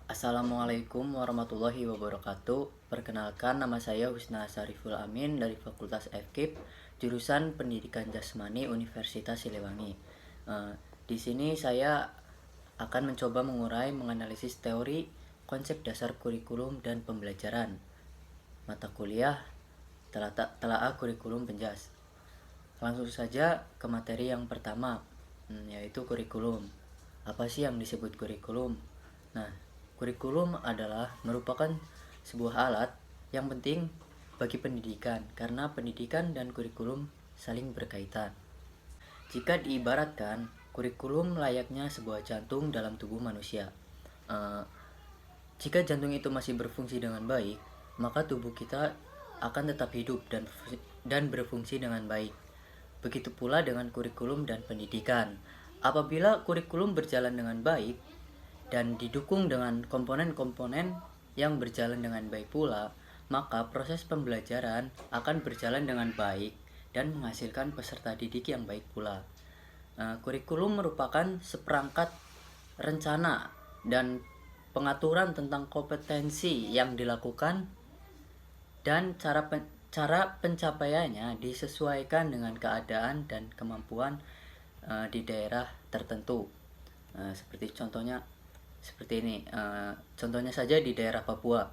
Assalamualaikum warahmatullahi wabarakatuh. Perkenalkan, nama saya Husna Sariful Amin dari Fakultas FKIP, jurusan Pendidikan Jasmani Universitas Siliwangi. Di sini saya akan mencoba mengurai, menganalisis teori, konsep dasar kurikulum dan pembelajaran mata kuliah telaah kurikulum penjas. Langsung saja ke materi yang pertama, yaitu kurikulum. Apa sih yang disebut kurikulum? Nah, kurikulum adalah merupakan sebuah alat yang penting bagi pendidikan karena pendidikan dan kurikulum saling berkaitan. Jika diibaratkan, kurikulum layaknya sebuah jantung dalam tubuh manusia. Jika jantung itu masih berfungsi dengan baik, maka tubuh kita akan tetap hidup dan berfungsi dengan baik. Begitu pula dengan kurikulum dan pendidikan. Apabila kurikulum berjalan dengan baik dan didukung dengan komponen-komponen yang berjalan dengan baik pula, maka proses pembelajaran akan berjalan dengan baik dan menghasilkan peserta didik yang baik pula. Kurikulum merupakan seperangkat rencana dan pengaturan tentang kompetensi yang dilakukan dan cara pencapaiannya disesuaikan dengan keadaan dan kemampuan di daerah tertentu. Seperti contohnya seperti ini. Contohnya saja di daerah Papua.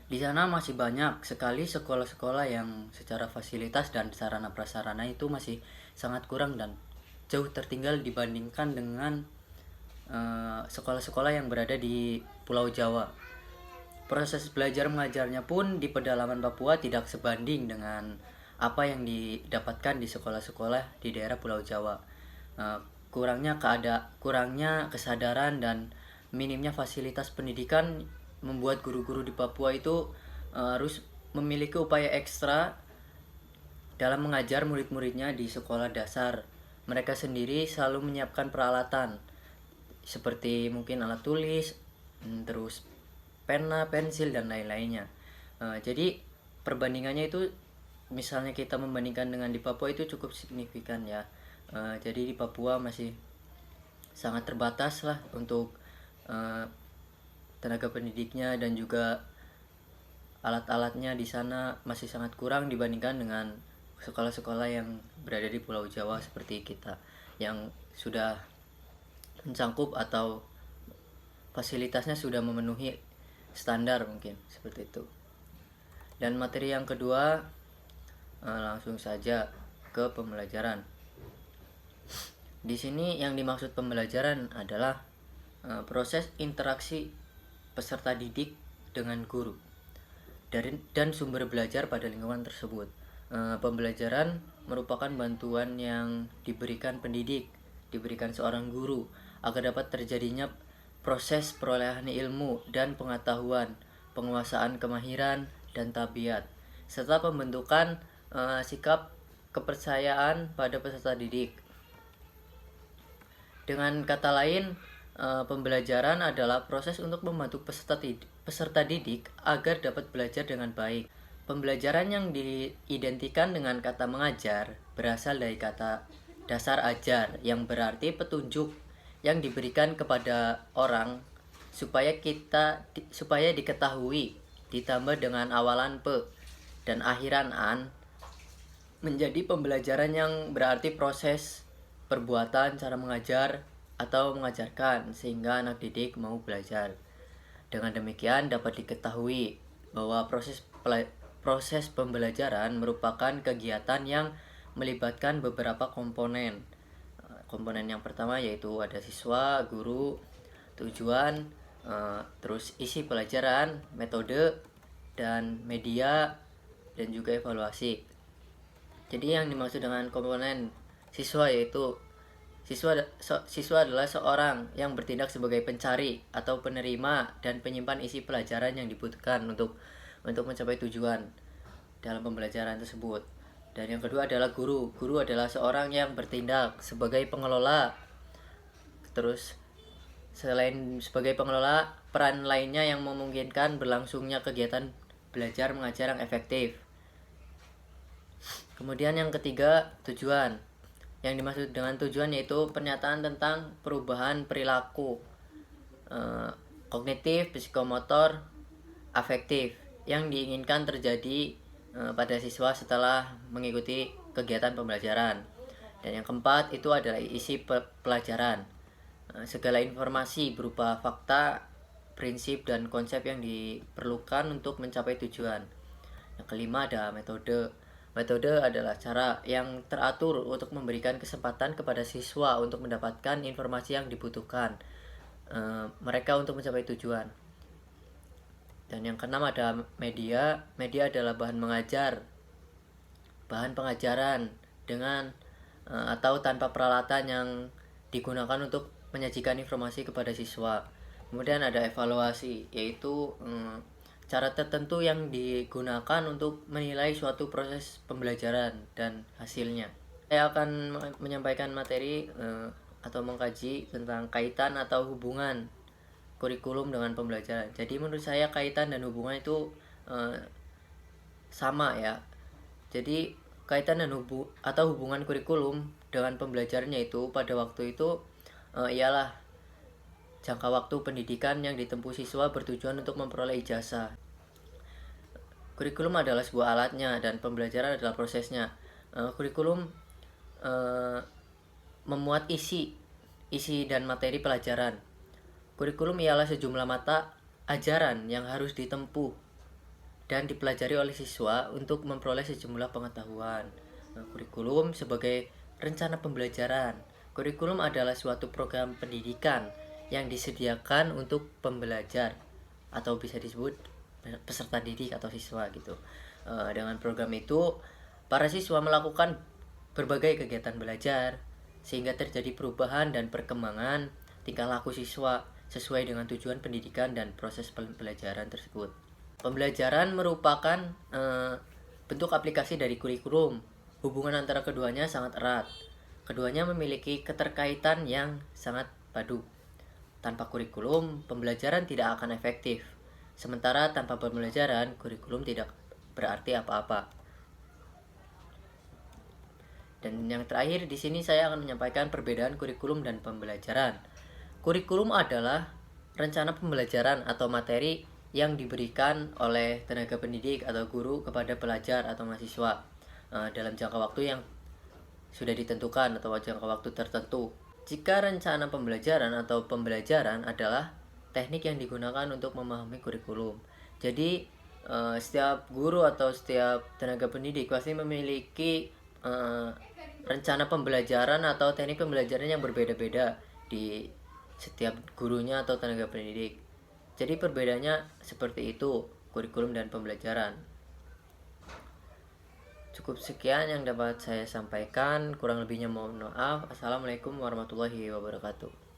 Di sana masih banyak sekali sekolah-sekolah yang secara fasilitas dan sarana prasarana itu masih sangat kurang dan jauh tertinggal dibandingkan dengan sekolah-sekolah yang berada di Pulau Jawa. Proses belajar mengajarnya pun di pedalaman Papua tidak sebanding dengan apa yang didapatkan di sekolah-sekolah di daerah Pulau Jawa. Kurangnya kesadaran dan minimnya fasilitas pendidikan membuat guru-guru di Papua itu harus memiliki upaya ekstra dalam mengajar murid-muridnya di sekolah dasar. Mereka sendiri selalu menyiapkan peralatan seperti mungkin alat tulis, terus pena, pensil, dan lain-lainnya. Jadi perbandingannya itu, misalnya kita membandingkan dengan di Papua itu cukup signifikan ya. Jadi di Papua masih sangat terbatas lah untuk tenaga pendidiknya, dan juga alat-alatnya di sana masih sangat kurang dibandingkan dengan sekolah-sekolah yang berada di Pulau Jawa seperti kita yang sudah mencangkup atau fasilitasnya sudah memenuhi standar, mungkin seperti itu. Dan materi yang kedua, langsung saja ke pembelajaran. Di sini yang dimaksud pembelajaran adalah proses interaksi peserta didik dengan guru dan sumber belajar pada lingkungan tersebut. Pembelajaran merupakan bantuan yang diberikan pendidik, diberikan seorang guru agar dapat terjadinya proses perolehan ilmu dan pengetahuan, penguasaan kemahiran dan tabiat, serta pembentukan sikap kepercayaan pada peserta didik. Dengan kata lain, pembelajaran adalah proses untuk membantu peserta didik agar dapat belajar dengan baik. Pembelajaran yang diidentikan dengan kata mengajar berasal dari kata dasar ajar yang berarti petunjuk yang diberikan kepada orang supaya diketahui, ditambah dengan awalan pe dan akhiran an, menjadi pembelajaran yang berarti proses perbuatan cara mengajar atau mengajarkan sehingga anak didik mau belajar. Dengan demikian dapat diketahui bahwa proses pembelajaran merupakan kegiatan yang melibatkan beberapa komponen. Komponen yang pertama yaitu ada siswa, guru, tujuan, terus isi pelajaran, metode, dan media, dan juga evaluasi. Jadi yang dimaksud dengan komponen siswa yaitu siswa adalah seorang yang bertindak sebagai pencari atau penerima dan penyimpan isi pelajaran yang dibutuhkan untuk mencapai tujuan dalam pembelajaran tersebut. Dan yang kedua adalah guru. Guru adalah seorang yang bertindak sebagai pengelola. Terus selain sebagai pengelola, peran lainnya yang memungkinkan berlangsungnya kegiatan belajar mengajar yang efektif. Kemudian yang ketiga, tujuan. Yang dimaksud dengan tujuan yaitu pernyataan tentang perubahan perilaku kognitif, psikomotor, afektif yang diinginkan terjadi pada siswa setelah mengikuti kegiatan pembelajaran. Dan yang keempat itu adalah isi pelajaran. Segala informasi berupa fakta, prinsip, dan konsep yang diperlukan untuk mencapai tujuan. Yang kelima ada metode. Metode adalah cara yang teratur untuk memberikan kesempatan kepada siswa untuk mendapatkan informasi yang dibutuhkan mereka untuk mencapai tujuan. Dan yang keenam ada media. Media adalah bahan mengajar, bahan pengajaran dengan atau tanpa peralatan yang digunakan untuk menyajikan informasi kepada siswa. Kemudian ada evaluasi, yaitu cara tertentu yang digunakan untuk menilai suatu proses pembelajaran dan hasilnya. Saya akan menyampaikan materi atau mengkaji tentang kaitan atau hubungan kurikulum dengan pembelajaran. Jadi menurut saya kaitan dan hubungan itu sama ya. Jadi kaitan dan atau hubungan kurikulum dengan pembelajarannya itu pada waktu itu ialah jangka waktu pendidikan yang ditempuh siswa bertujuan untuk memperoleh ijazah. Kurikulum adalah sebuah alatnya dan pembelajaran adalah prosesnya. Kurikulum memuat isi dan materi pelajaran. Kurikulum ialah sejumlah mata ajaran yang harus ditempuh dan dipelajari oleh siswa untuk memperoleh sejumlah pengetahuan. Kurikulum sebagai rencana pembelajaran. Kurikulum adalah suatu program pendidikan yang disediakan untuk pembelajar atau bisa disebut peserta didik atau siswa gitu. Dengan program itu, para siswa melakukan berbagai kegiatan belajar sehingga terjadi perubahan dan perkembangan tingkah laku siswa sesuai dengan tujuan pendidikan dan proses pembelajaran tersebut. Pembelajaran merupakan bentuk aplikasi dari kurikulum. Hubungan antara keduanya sangat erat. Keduanya memiliki keterkaitan yang sangat padu. Tanpa kurikulum, pembelajaran tidak akan efektif. Sementara tanpa pembelajaran, kurikulum tidak berarti apa-apa. Dan yang terakhir di sini saya akan menyampaikan perbedaan kurikulum dan pembelajaran. Kurikulum adalah rencana pembelajaran atau materi yang diberikan oleh tenaga pendidik atau guru kepada pelajar atau mahasiswa dalam jangka waktu yang sudah ditentukan atau jangka waktu tertentu. Jika rencana pembelajaran atau pembelajaran adalah teknik yang digunakan untuk memahami kurikulum. Jadi setiap guru atau setiap tenaga pendidik pasti memiliki rencana pembelajaran atau teknik pembelajaran yang berbeda-beda di setiap gurunya atau tenaga pendidik. Jadi perbedaannya seperti itu, kurikulum dan pembelajaran. Cukup sekian yang dapat saya sampaikan, kurang lebihnya mohon maaf. Assalamualaikum warahmatullahi wabarakatuh.